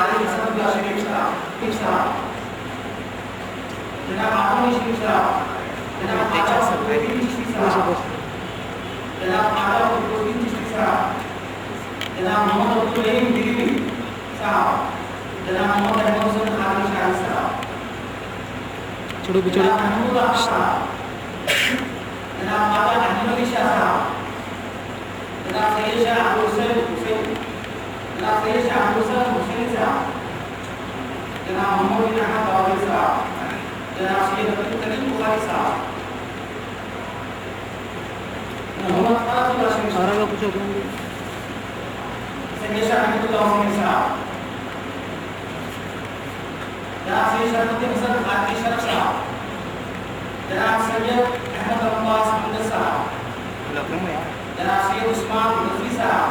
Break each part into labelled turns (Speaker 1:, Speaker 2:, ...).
Speaker 1: Ali Sabda Sharif Sahab, Janab Atoni Sharif Sahab, Janab Acha Abdul Chishti Sahab, Janab Acha Abdul Chishti Sahab, Janab Muhammad Abdul Rahim Dili Sahab, Janab Muhammad Hussain Ali Shah Sahab, Janab Mahmud Sahab, Janab Baba Ahmad Shah Sahab, Janab Sayyid Shah Abdul Hussain, Janab Sayyid Shah Abdul Hussain Sahab, Janab Muhammad bin Ahmad Dawud Sahab, Janab Sayyid Abdul Karim Bukhari Sahab, Muhammad Faradullah Sharif Sahab, Sayyid Shah Hamidullah Hussain Sahab, Janab Sayyid Sharafuddin Hasan Khadri Sharaf Sahab, Janab Sayyid Ahmad Abbas Hamid Sahab, Janab Sayyid Usman Nazvi Sahab,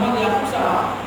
Speaker 1: Muhammad Yaqub Sahab,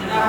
Speaker 1: Janab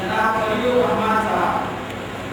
Speaker 1: Janab Khalil Rahman Sahab,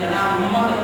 Speaker 1: Janab Muhammad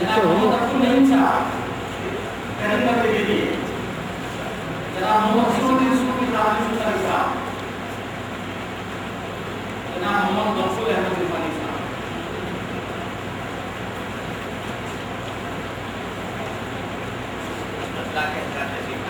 Speaker 1: Janab Muhammad Abdul Rahim Sahab, Karimnagar Dili, Janab Muhammad Suluddin Suluddin Rahman Sultan Sahab, Janab Muhammad Mansur Ahmad Irfani Sahab.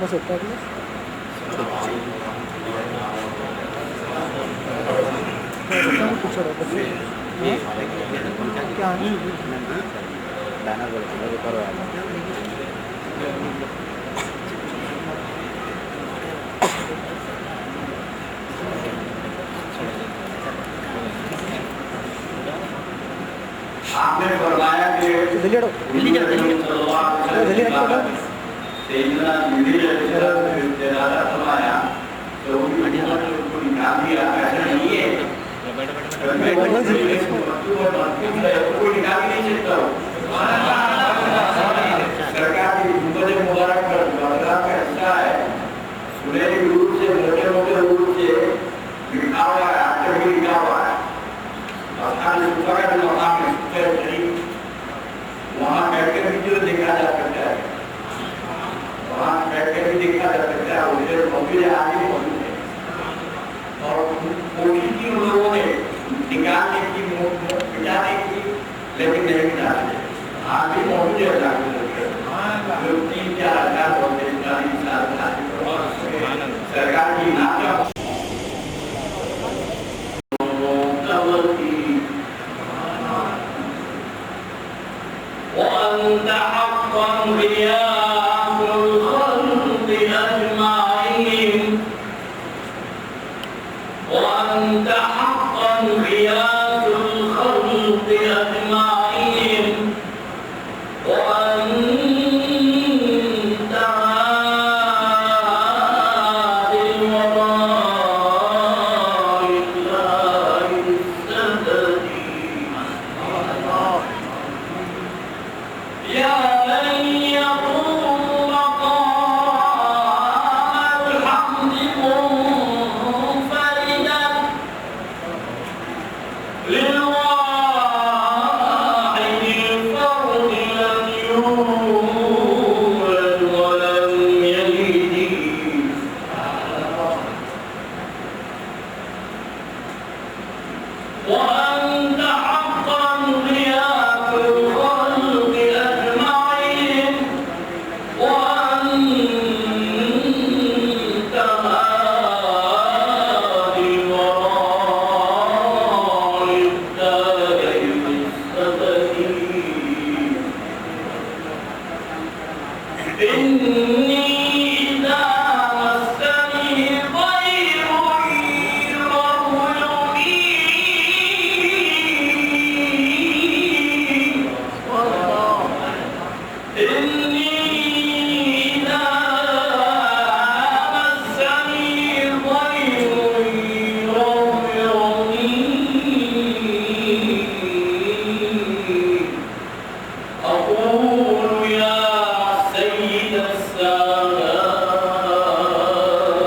Speaker 2: بس اتنا بھی کچھ اور کیا ہے
Speaker 1: آپ نے فرمایا کہ
Speaker 2: دلی اڑو
Speaker 1: دلی رکھو سیدنا جبریل علیہ السلام نے ارادہ فرمایا تو ان کو نکال دیا ایسا نہیں ہے کوئی نکال نہیں سکتا سرکار کی حکومت مبارک پر بادشاہ کا حصہ ہے سنہری روپ سے موٹے موٹے روپ سے لکھا ہوا ہے آخر بھی لکھا ہوا ہے آسان صفحہ کا جو مقام ہے صفحہ شریف وہاں بیٹھ کے بھی جو دیکھا جا سکتا ہے وہاں بیٹھ کے بھی دیکھا جا سکتا ہے اسے موجود ہے آگے موجود ہے اور کوشش کی ان لوگوں نے نکالنے کی مٹانے کی لیکن نہیں مٹاتے آگے موجود ہے جو 3-4 ہزار ہوتے ہیں 40 سال سرکار کی ناکہ وأنت حقا غياث الخلق أجمعين وأنت حقا غياث الخلق أجمعين وأنت هادي الوراء الله السددي يا من يقوم مقام الحمد منفردا للواحد الفرد لم يولد ولم يلد وأنت حقا غياث الخلق أجمعين وأنت هادي الوراء الدائم السبب إني إذا مسني ضير إني إذا مسني ضير أقول يا سيد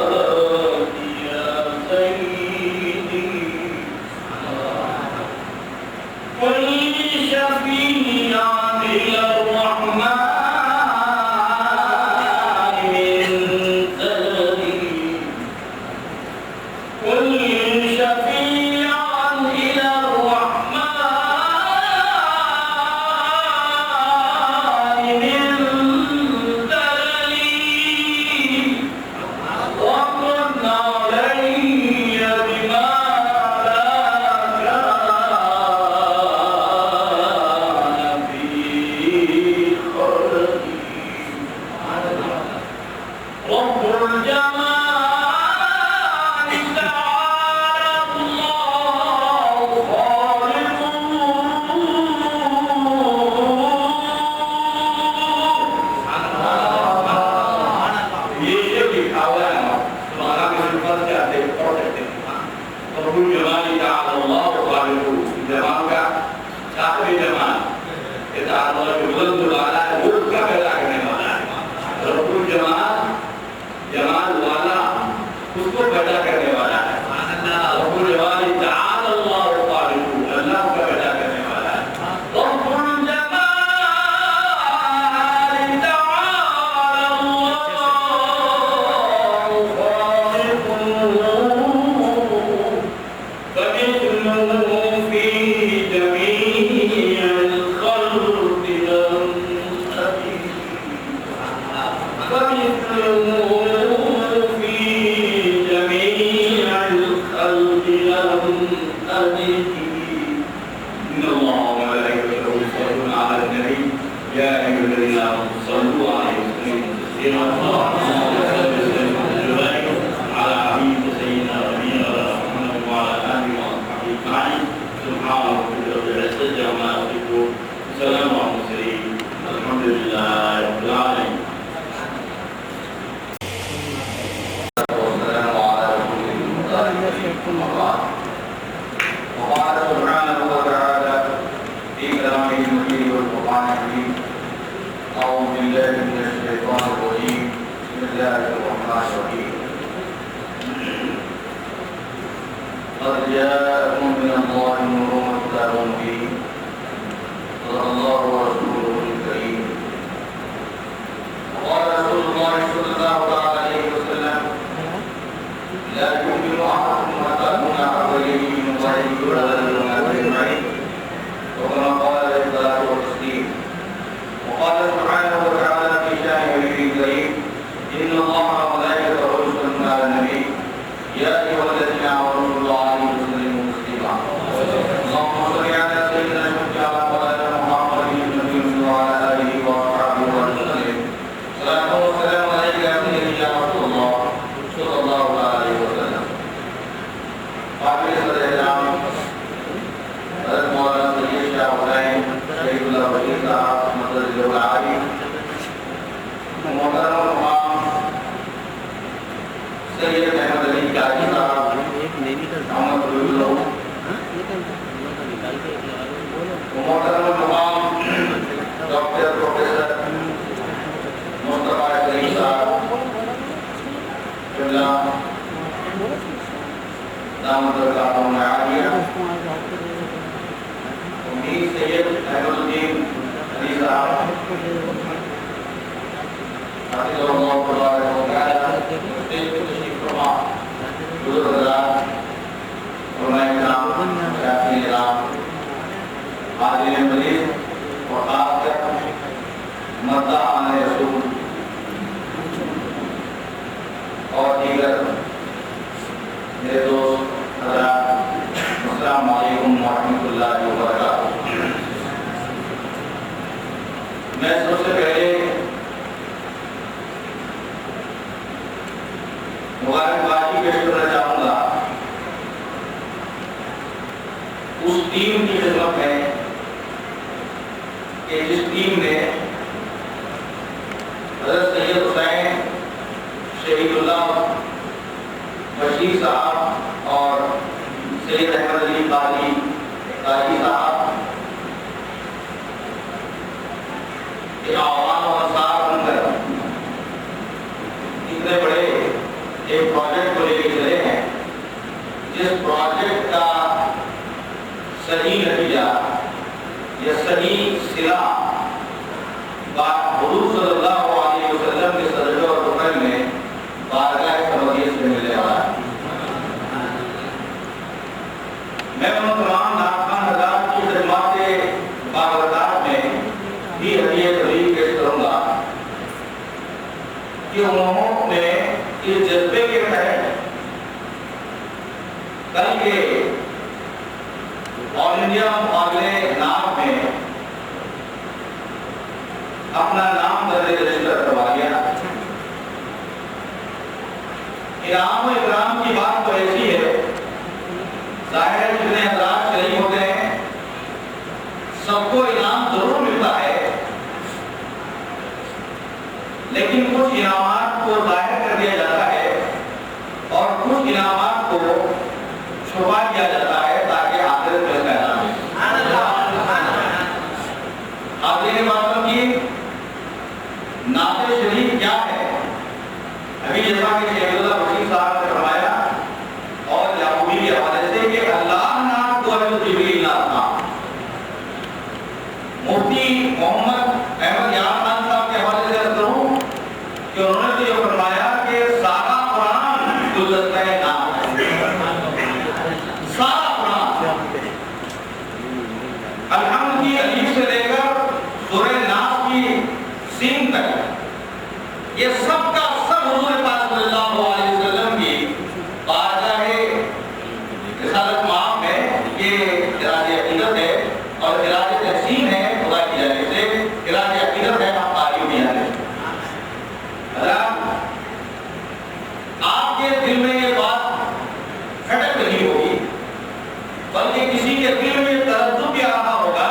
Speaker 1: السادات يا سيدي كل شفيعا إلى الرحمن من زلدي كل شفيعا إلى الرحمن من زلدي وقل علي بما لا كان في خلقي رب الجمال تعالى الله خالقه یہ لکھا ہوا ہے تمہارا کسی پر چاہتے پڑھ سکتے ہیں رب الجمال تعالى الله خالقه جمال کا صاحب جمال یہ تعالی اللہ کے بلند والا ہے وہ کا پیدا کرنے والا ہے رب الجمال جمال والا اس کو پیدا کرنے والا ہے رب الجمال تعالی اللہ خالقه اللہ کا پیدا کرنے والا ہے رب الجمال تعالی اللہ خالقه فمثله في جميع الخلق لم أبي فمثله أما بعد وقال سبحانه وتعالى في كلامه المجيد والقرآن الكريم أعوذ بالله من الشيطان الرجيم بسم الله الرحمن الرحيم قد جاءكم من الله نور وكتاب مبين صدق الله ورسوله الكريم. وقال رسول الله صلى الله عليه وسلم لا يؤمن أحدكم حتى أكون أحب إليه من والده وولده والناس أجمعين وكما قال عليه الصلاة والتسليم. وقال سبحانه وتعالى في شأن نبيه الكريم إن الله وملائكته يصلون على النبي يا أيها الذين آمنوا صلوا عليه وسلموا تسليما. اللهم صل على سيدنا وعلى محمد النبي وعلى آله وصحبه وسلم. صلاة والسلام عليك يا سيدي يا رسول الله صلى الله عليه وسلم. قابل صدر الإسلام حضرت مولانا سید شاہ حسین شہید اللہ بشیر صاحب مدد العالی، محترم امام سید احمد علی قاضی صاحب محمد رضی اللہ، محترم امام ڈاکٹر پروفیسر مصطفیٰ کریم صاحب قبلہ دامت برکاتہم عالیہ، امیر سید احمد الدین علی صاحب حافظ اللہ تبارک و تعالی، اسٹیج پر تشریف فرما بزرگ حضرات، علماء کرام، شیخین کرام، حاضرین مجلس اور خاص کر مداحان رسول اور دیگر میرے دوست حضرات، السلام علیکم ورحمۃ اللہ وبرکاتہ۔ میں سب سے پہلے مبارکبادی پیش کرنا چاہوں گا اس ٹیم کی خدمت میں کہ جس ٹیم نے حضرت سید حسین شہید اللہ بشیر صاحب اور سید احمد علی قاضی صاحب کے اعوان و انصار بن کر اتنے بڑے ایک پروجیکٹ کو لے کے چلے ہیں، جس پروجیکٹ کا صحیح نتیجہ یا صحیح صلہ حضور صلی اللہ علیہ وسلم کے صدقے اور فضل میں بارگاہ سماویہ سے ملنے والا ہے۔ میں ان تمام ناخوان حضرات کی خدمات بابرکات میں بھی ہدیہ تبریک پیش کروں گا کہ انہوں نے اس جذبے کے تحت کل کے آل انڈیا مقابلے نام میں اپنا نام درج رجسٹر کروا لیا۔ انعام و اکرام کی بات تو ایسی ہے، ظاہر ہے جتنے حضرات شریک ہوتے ہیں سب کو انعام ضرور ملتا ہے، لیکن کچھ انعامات کو ظاہر کر دیا جاتا ہے اور کچھ انعامات کو چھپا دیا جاتا ہے تاکہ آخرت میں اس کا انعام ملے۔ حاضرین معظم کی نعت شریف کیا ہے؟ ابھی جیسا کہ شیخ اللہ بشیر صاحب نے فرمایا اور یعقوبی کے حوالے سے کہ اللہ نام کو جبریل نام تھا۔ مفتی محمد احمد یار خان صاحب کے حوالے سے عرض کروں کہ انہوں نے یہ فرمایا کہ سارا قرآن گلدستہ نام ہے، سارا قرآن الحمد کی الف سے لے کر سورہ ناس کی سین تک، یہ سب کا سب حضور پاک صلی اللہ علیہ وسلم کی بارگاہ رسالت مآب میں یہ خراج عقیدت ہے اور خراج تحسین ہے خدا کی جانب سے، خراج عقیدت ہے آپ قاریوں کی جانب سے۔ آپ کے دل میں یہ بات کھٹک نہیں ہوگی، بلکہ کسی کے دل میں تردد بھی آ رہا ہوگا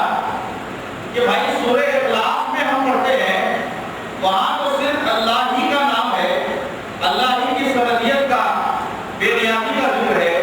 Speaker 1: کہ بھائی سورہ اخلاص میں ہم پڑھتے ہیں، وہاں تو صرف اللہ ہی کا نام ہے، اللہ ہی کی سمدیت کا بے نیازی کا ذکر ہے،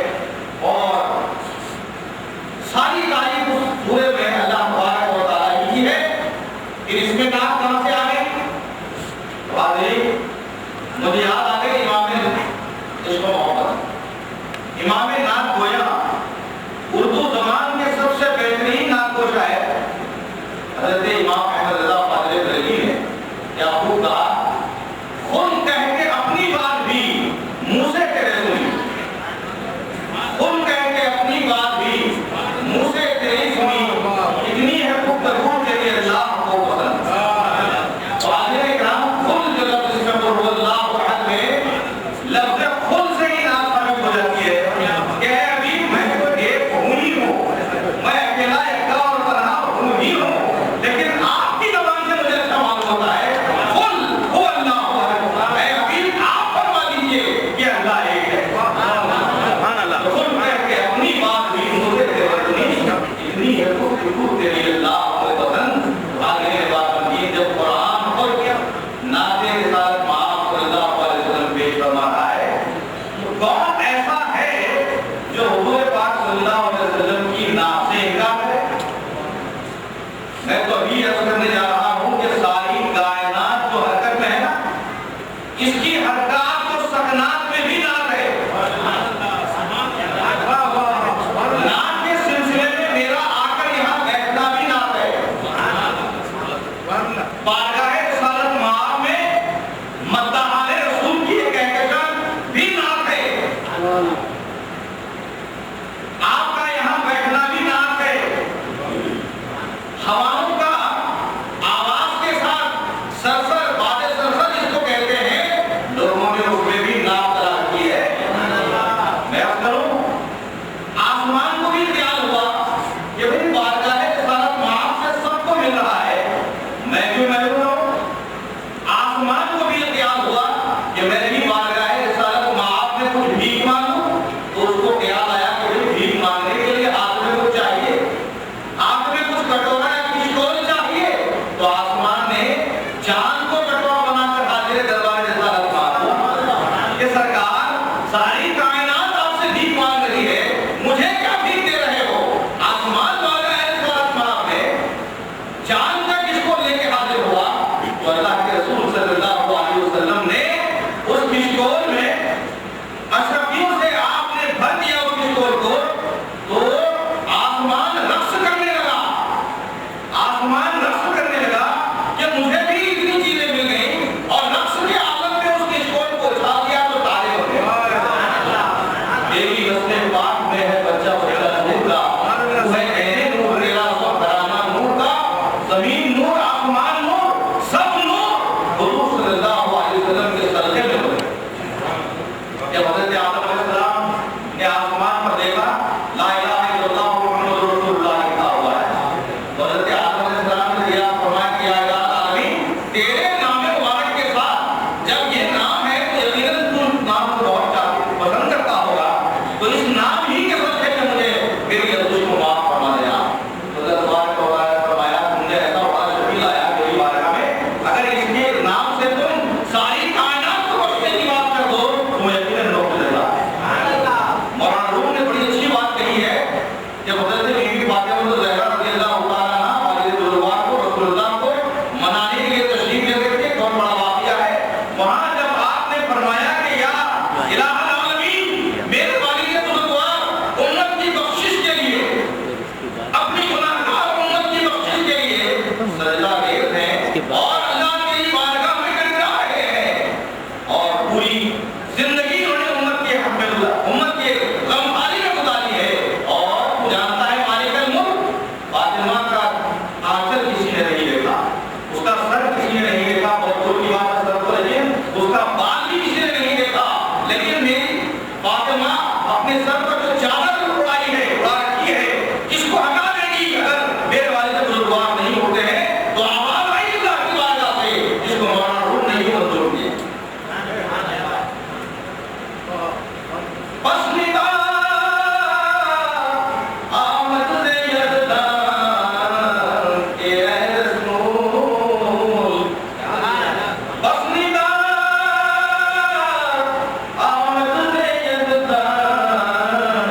Speaker 1: جب حضرت آدم علیہ السلام نے آسمان پر دیکھا لا الہ الا اللہ محمد رسول اللہ لکھا ہوا ہے، تو حضرت آدم علیہ السلام نے دیا فرمایا کہ یا الہ العالمین تیرے نام مبارک کے ساتھ جب یہ نام ہے تو یقیناً تو اس نام کو بہت پسند کرتا ہوگا، تو اس نام ہی کے صدقے سے مجھے میری یدوش کو معاف فرما دینا۔ حضرت تبارک و تعالیٰ نے فرمایا تم نے ایسا بڑا شکیل آیا میری بارگاہ میں، اگر اس کے نام سے تم ساری کائنات کو بخشنے کی بات کر دو تو میں یقیناً روک دے گا۔ مولانا روم نے بڑی اچھی بات کہی ہے کہ حضرت بی بی فاطمہ الزہرا رضی اللہ تعالیٰ عنہ والد بزرگوار کو رسول اللہ کو منانے کے لیے تشریف لے گئے تھے، بہت بڑا واقعہ ہے۔ وہاں جب آپ نے فرمایا کہ یا الہ العالمین میرے والد بزرگوار امت کی بخشش کے لیے، اپنی گناہگار امت کی بخشش کے لیے سجدہ ریز ہیں اور اللہ کی بارگاہ میں گڑگڑا رہے ہیں، اور پوری زندگی انہوں نے امت کے حق میں امت کے غمخواری میں گزاری ہے، اور تو جانتا ہے مالک الملک فاطمہ کا آنچل کسی نے نہیں دیکھا، اس کا سر کسی نے نہیں دیکھا، بہت دور کی بات ہے سر کو لیجیے، اس کا بال بھی کسی نے نہیں دیکھا، لیکن میری فاطمہ اپنے سر پر جو چادر اڑائی ہے، اڑا رکھی ہے، جس کو ہٹا دے گی اگر میرے والد بزرگوار نہیں ہوتے ہیں تو آواز آئی اللہ کی بارگاہ سے، جس کو مولانا روم نہیں منظور کیا۔ پسندیدہ آمد یزدان کے رسول، پسندیدہ آمد یزدان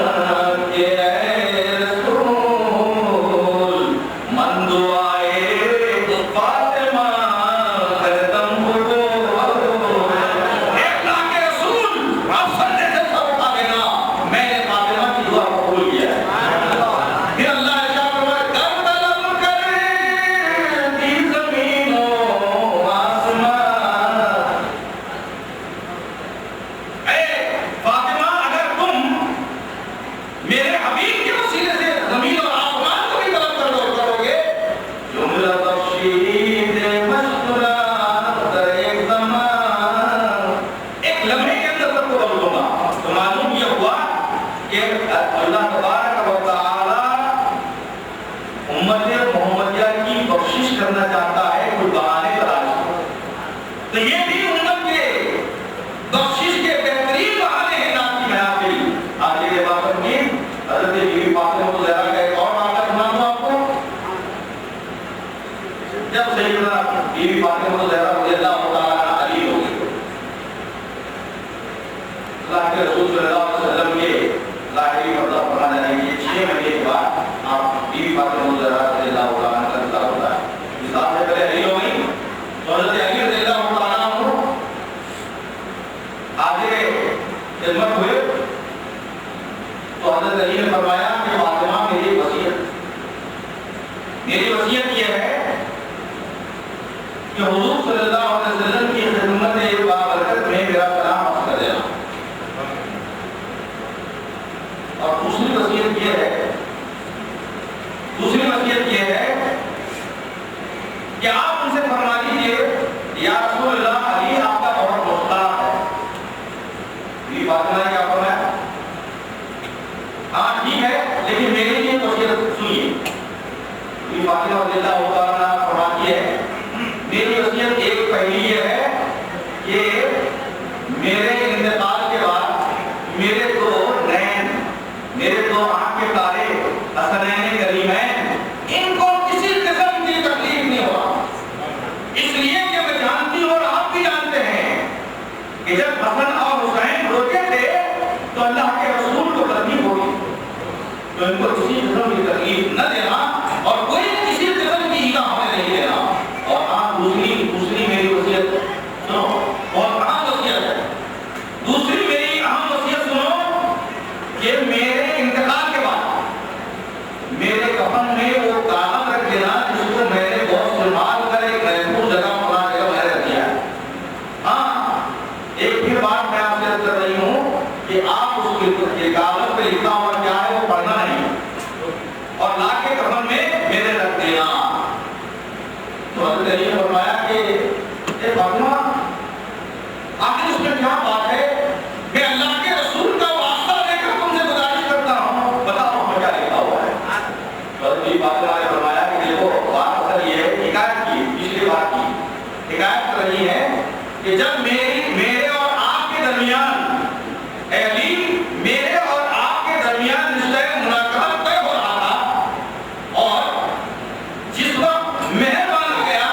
Speaker 1: کے رسول، من دعائے فاطمہ ہردم قبول۔ اے اللہ کے رسول آپ سجدے سے سر اٹھا دینا، میں نے فاطمہ کی دعا قبول کیا ہے۔ پھر اللہ نے ارشاد فرمایا کربلا کرتی زمین و آسمان، اے فاطمہ اگر تم میرے حبیب کے وسیلے سے زمین اور آسمان کو بھی طلب کرو گے، جملہ بخشید مشکلات در ایک زمان، ایک لمحے کے اندر سب کو بدلوں گا۔ تو معلوم یہ ہوا کہ اللہ تبارک و تعالی امت محمدیہ کی بخشش کرنا چاہتا ہے، کوئی بہانے تلاش کرو، تو یہ بھی امت کے بخشش کے بہترین بہانے ہیں نام کی محافل۔ آخر عبادت کی حضرت بی بی فاطمہ الزہرا کا ایک اور واقعہ سناؤں گا آپ کو۔ جب سیدنا بی بی فاطمہ الزہرا رضی اللہ تعالیٰ عنہ علی ہو گئی، اللہ کے رسول صلی اللہ علیہ وسلم کے ظاہری پردہ فرما جانے کے 6 مہینے کے بعد آپ بی بی فاطمہ الزہرا رضی اللہ تعالیٰ عنہ کا انتقال ہوتا ہے۔ مثال سے پہلے علی ہو گئی تو حضرت علی رضی اللہ تعالیٰ عنہ آگے خدمت ہوئے، تو حضرت علی نے فرمایا کہ فاطمہ میری وصیت یہ ہے کہ حضور صلی اللہ علیہ وسلم کی خدمت بابرکت میں میرا سلام عرض کر دینا، اور دوسری وصیت یہ ہے کہ آپ ان سے فرما دیجئے یا رسول اللہ علی آپ کا بہت مشتاق ہے۔ بی فاطمہ نے کیا فرمایا؟ ہاں ٹھیک ہے، لیکن میرے لیے وصیت سنیے۔ بی فاطمہ رضی اللہ تعالیٰ عنہ فرماتی ہے میری وصیت ایک پہلی یہ ہے کہ میرے انتقال کے بعد میرے دو آنکھ کے تارے حسنین کریمین ان کو کسی قسم کی تکلیف نہیں ہوا، اس لیے کہ میں جانتی ہوں اور آپ بھی جانتے ہیں کہ جب حسن اور حسین روتے تھے تو اللہ کے رسول کو تکلیف ہوگی، تو ان کو کسی قسم کی تکلیف نہ دینا اور کوئی کسی قسم کی ایزا ہمیں نہیں دینا۔ اور آپ دوسری میری وصیت سنو، بہت اہم وصیت ہے، دوسری میری اہم وصیت سنو کہ میرے انتقال کے بعد میرے کفن میں وہ کالم رکھ دینا جس کو میں نے بہت سنبھال کر ایک محفوظ جگہ فلاں جگہ میں رکھ دیا ہے۔ ہاں ایک پھر بات میں آپ سے کر رہی ہوں کہ آپ اس کے کالم پہ لکھا ہوا کیا ہے وہ پڑھنا نہیں، اور لا کے کفن میں میرے رکھ دینا۔ تو حضرت علی نے فرمایا کہ اے فاطمہ آخر اس میں کیا بات ہے، میں اللہ
Speaker 3: اے علی میرے اور آپ کے درمیان رشتہ مناکحت طے ہو رہا تھا اور جس وقت مہر باندھا گیا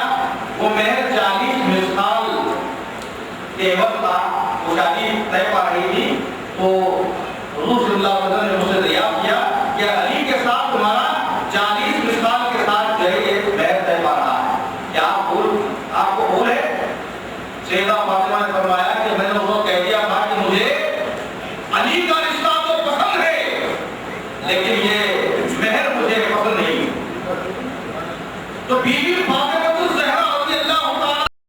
Speaker 3: وہ مہر 40 مثقال کے عوض تھا، وہ شادی طے پا رہی تھی، تو حضور صلی اللہ علیہ وسلم نے مجھ سے دریافت کیا کہ علی کے ساتھ تمہارا 40 مثقال کے ساتھ جو ہے یہ مہر طے پا رہا ہے، کیا آپ کو بھول ہے؟ سیدہ فاطمہ نے فرمایا کہ میں نے اس کو کہہ دیا تھا کہ مجھے علی کا رشتہ تو پسند ہے لیکن یہ مہر مجھے پسند نہیں۔ تو بیوی فاطمہ